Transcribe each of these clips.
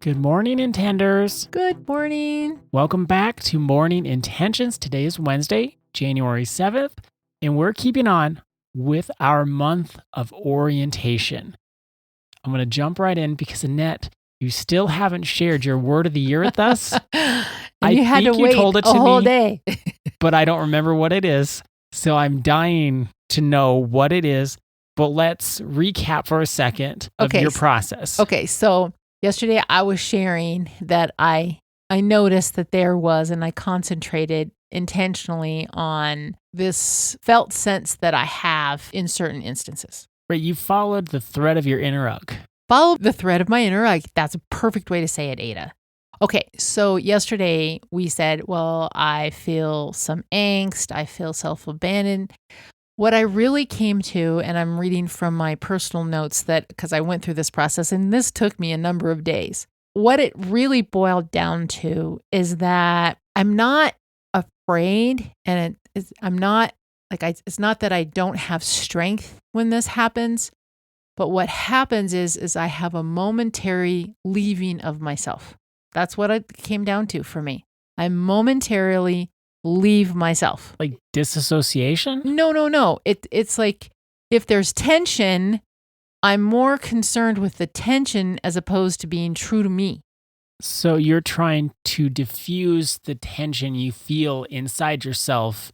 Good morning, Intenders. Good morning. Welcome back to Morning Intentions. Today is Wednesday, January 7th, and we're keeping on with our month of orientation. I'm going to jump right in because, Annette, you still haven't shared your word of the year with us. You had to wait told it a to whole me, day. but I don't remember what it is. So I'm dying to know what it is. But let's recap for a second of your process. Okay, so yesterday I was sharing that I noticed that there was, and I concentrated intentionally on this felt sense that I have in certain instances. Right, you followed the thread of your inner ug. Follow the thread of my inner ug. That's a perfect way to say it, Ada. Okay, so yesterday we said, well, I feel some angst. I feel self-abandoned. What I really came to, and I'm reading from my personal notes because I went through this process, and this took me a number of days. What it really boiled down to is that I'm not afraid, and I'm not it's not that I don't have strength when this happens, but what happens is I have a momentary leaving of myself. That's what it came down to for me. I momentarily leave myself. Like disassociation? No. It's like if there's tension, I'm more concerned with the tension as opposed to being true to me. So you're trying to diffuse the tension you feel inside yourself,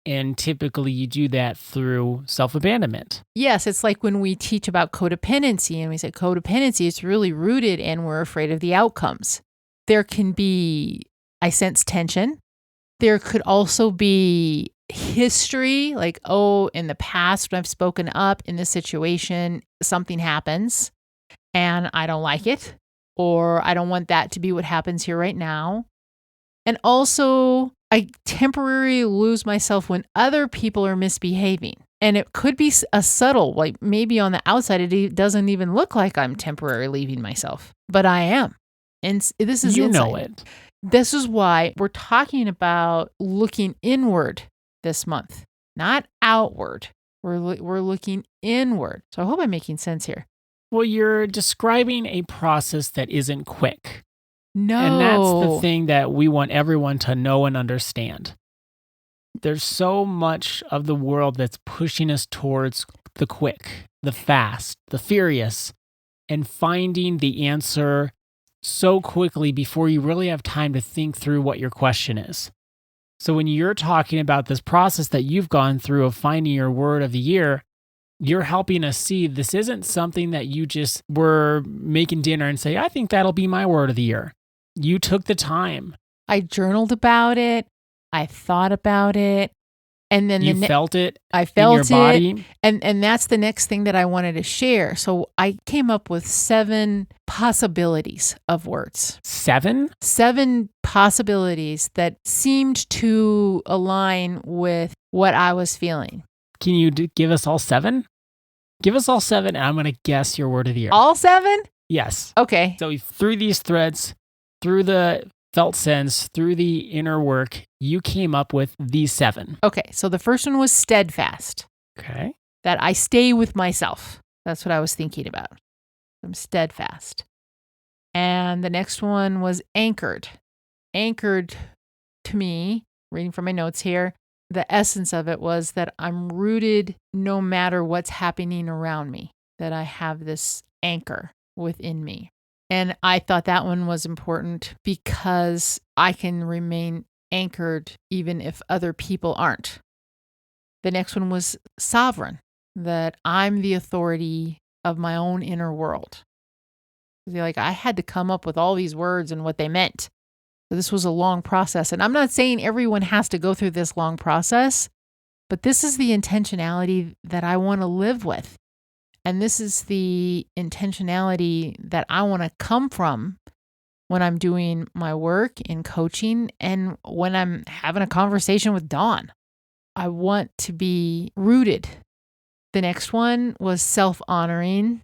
and typically you do that through self-abandonment. Yes, it's like when we teach about codependency and we say codependency is really rooted and we're afraid of the outcomes. There can be, I sense tension. There could also be history, like, in the past when I've spoken up in this situation, something happens and I don't like it, or I don't want that to be what happens here right now. And also, I temporarily lose myself when other people are misbehaving. And it could be a subtle, like maybe on the outside, it doesn't even look like I'm temporarily leaving myself, but I am. And this is inside. You know it. This is why we're talking about looking inward this month, not outward. We're looking inward. So I hope I'm making sense here. Well, you're describing a process that isn't quick. No. And that's the thing that we want everyone to know and understand. There's so much of the world that's pushing us towards the quick, the fast, the furious, and finding the answer so quickly before you really have time to think through what your question is. So when you're talking about this process that you've gone through of finding your word of the year, you're helping us see this isn't something that you just were making dinner and say, I think that'll be my word of the year. You took the time. I journaled about it. I thought about it. And then you felt it. I felt in your body. And that's the next thing that I wanted to share. So I came up with 7 possibilities of words. 7? 7 possibilities that seemed to align with what I was feeling. Can you give us all 7? Give us all 7, and I'm going to guess your word of the year. All 7? Yes. Okay. So through these threads, through the felt sense, through the inner work, you came up with these 7. Okay, so the first one was steadfast. Okay. That I stay with myself. That's what I was thinking about. I'm steadfast. And the next one was anchored. Anchored to me, reading from my notes here, the essence of it was that I'm rooted no matter what's happening around me, that I have this anchor within me. And I thought that one was important because I can remain anchored even if other people aren't. The next one was sovereign, that I'm the authority of my own inner world. I had to come up with all these words and what they meant. So this was a long process. And I'm not saying everyone has to go through this long process, but this is the intentionality that I want to live with. And this is the intentionality that I want to come from when I'm doing my work in coaching and when I'm having a conversation with Dawn. I want to be rooted. The next one was self-honoring.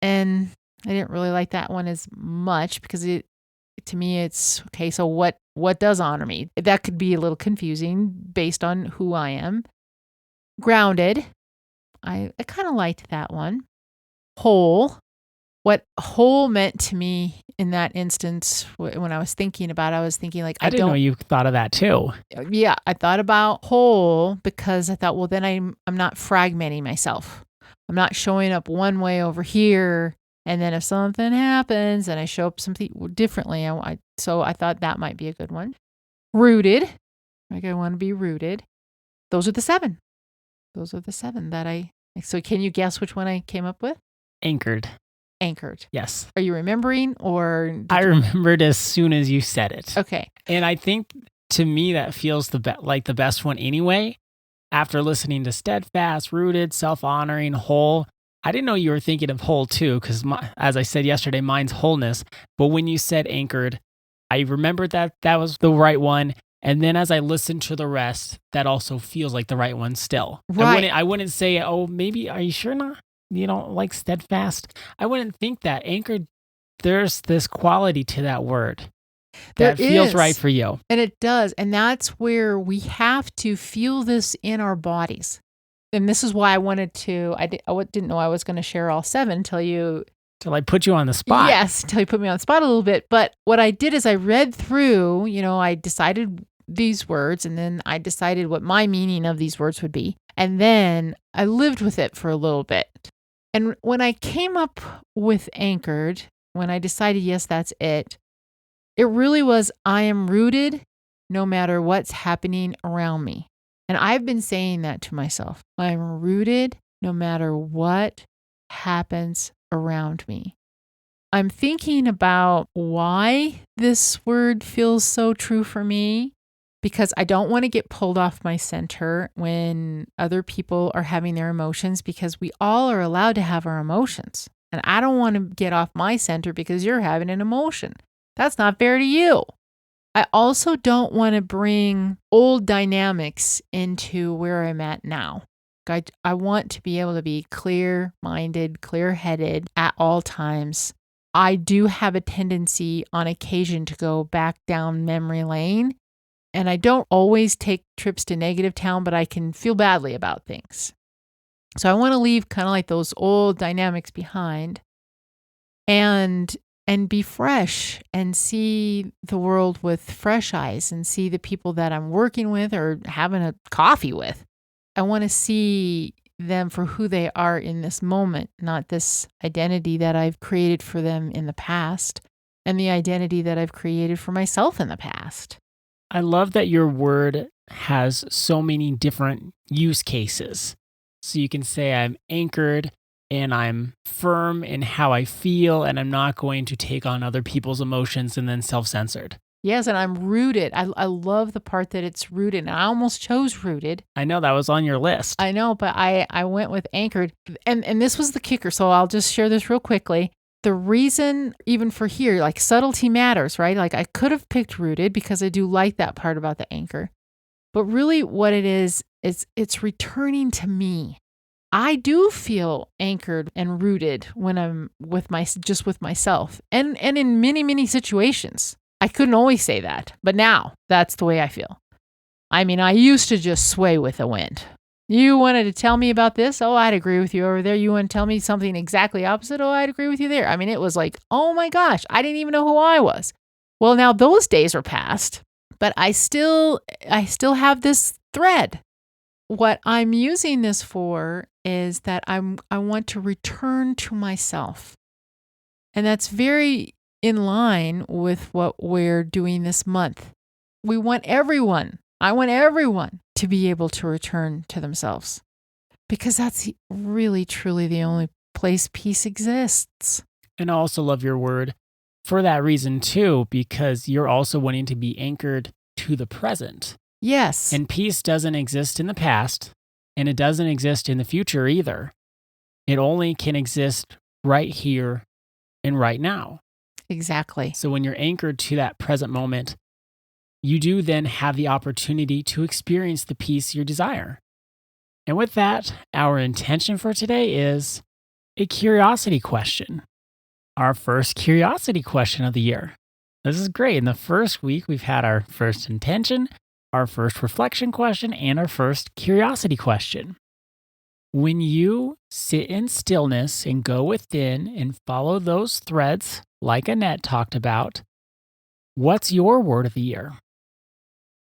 And I didn't really like that one as much because to me, it's okay. So what does honor me? That could be a little confusing based on who I am. Grounded. I kind of liked that one. Whole. What whole meant to me in that instance, when I was thinking about it, I was thinking like, I didn't know you thought of that too. Yeah, I thought about whole because I thought, well, then I'm not fragmenting myself. I'm not showing up one way over here, and then if something happens and I show up something differently, so I thought that might be a good one. Rooted, like I want to be rooted. Those are the 7. Those are the 7 that I. So can you guess which one I came up with? Anchored. Anchored. Yes. Are you remembering or? I remembered as soon as you said it. Okay. And I think to me that feels the best one anyway. After listening to steadfast, rooted, self-honoring, whole. I didn't know you were thinking of whole too, because as I said yesterday, mine's wholeness. But when you said anchored, I remembered that was the right one. And then as I listened to the rest, that also feels like the right one still. Right. I wouldn't say, oh, maybe, are you sure not? You don't like steadfast? I wouldn't think that. Anchored, there's this quality to that word that feels right for you. And it does. And that's where we have to feel this in our bodies. And this is why I wanted to, I didn't know I was going to share all 7 until I put you on the spot. Yes, until you put me on the spot a little bit. But what I did is I read through, I decided these words, and then I decided what my meaning of these words would be. And then I lived with it for a little bit. And when I came up with anchored, when I decided, yes, that's it really was, I am rooted no matter what's happening around me. And I've been saying that to myself. I'm rooted no matter what happens around me. I'm thinking about why this word feels so true for me, because I don't want to get pulled off my center when other people are having their emotions, because we all are allowed to have our emotions. And I don't want to get off my center because you're having an emotion. That's not fair to you. I also don't want to bring old dynamics into where I'm at now. I want to be able to be clear-minded, clear-headed at all times. I do have a tendency on occasion to go back down memory lane, and I don't always take trips to negative town, but I can feel badly about things. So I want to leave kind of like those old dynamics behind and be fresh and see the world with fresh eyes and see the people that I'm working with or having a coffee with. I want to see them for who they are in this moment, not this identity that I've created for them in the past and the identity that I've created for myself in the past. I love that your word has so many different use cases. So you can say I'm anchored and I'm firm in how I feel, and I'm not going to take on other people's emotions and then self-censored. Yes, and I'm rooted. I love the part that it's rooted. And I almost chose rooted. I know that was on your list. I know, but I went with anchored. And this was the kicker, so I'll just share this real quickly. The reason, even for here, like subtlety matters, right? Like I could have picked rooted because I do like that part about the anchor. But really what it is it's returning to me. I do feel anchored and rooted when I'm with myself and in many, many situations. I couldn't always say that, but now that's the way I feel. I mean, I used to just sway with the wind. You wanted to tell me about this? Oh, I'd agree with you over there. You want to tell me something exactly opposite? Oh, I'd agree with you there. I mean, it was like, oh my gosh, I didn't even know who I was. Well, now those days are past, but I still have this thread. What I'm using this for is that I want to return to myself. And that's very in line with what we're doing this month. I want everyone to be able to return to themselves, because that's really, truly the only place peace exists. And I also love your word for that reason too, because you're also wanting to be anchored to the present. Yes. And peace doesn't exist in the past, and it doesn't exist in the future either. It only can exist right here and right now. Exactly. So when you're anchored to that present moment, you do then have the opportunity to experience the peace you desire. And with that, our intention for today is a curiosity question. Our first curiosity question of the year. This is great. In the first week, we've had our first intention, our first reflection question, and our first curiosity question. When you sit in stillness and go within and follow those threads, like Annette talked about, what's your word of the year?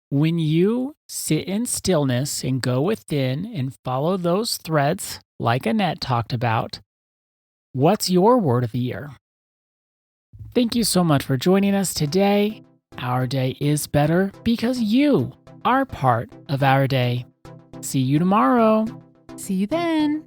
When you sit in stillness and go within and follow those threads, like Annette talked about, what's your word of the year? Thank you so much for joining us today. Our day is better because you are part of our day. See you tomorrow. See you then.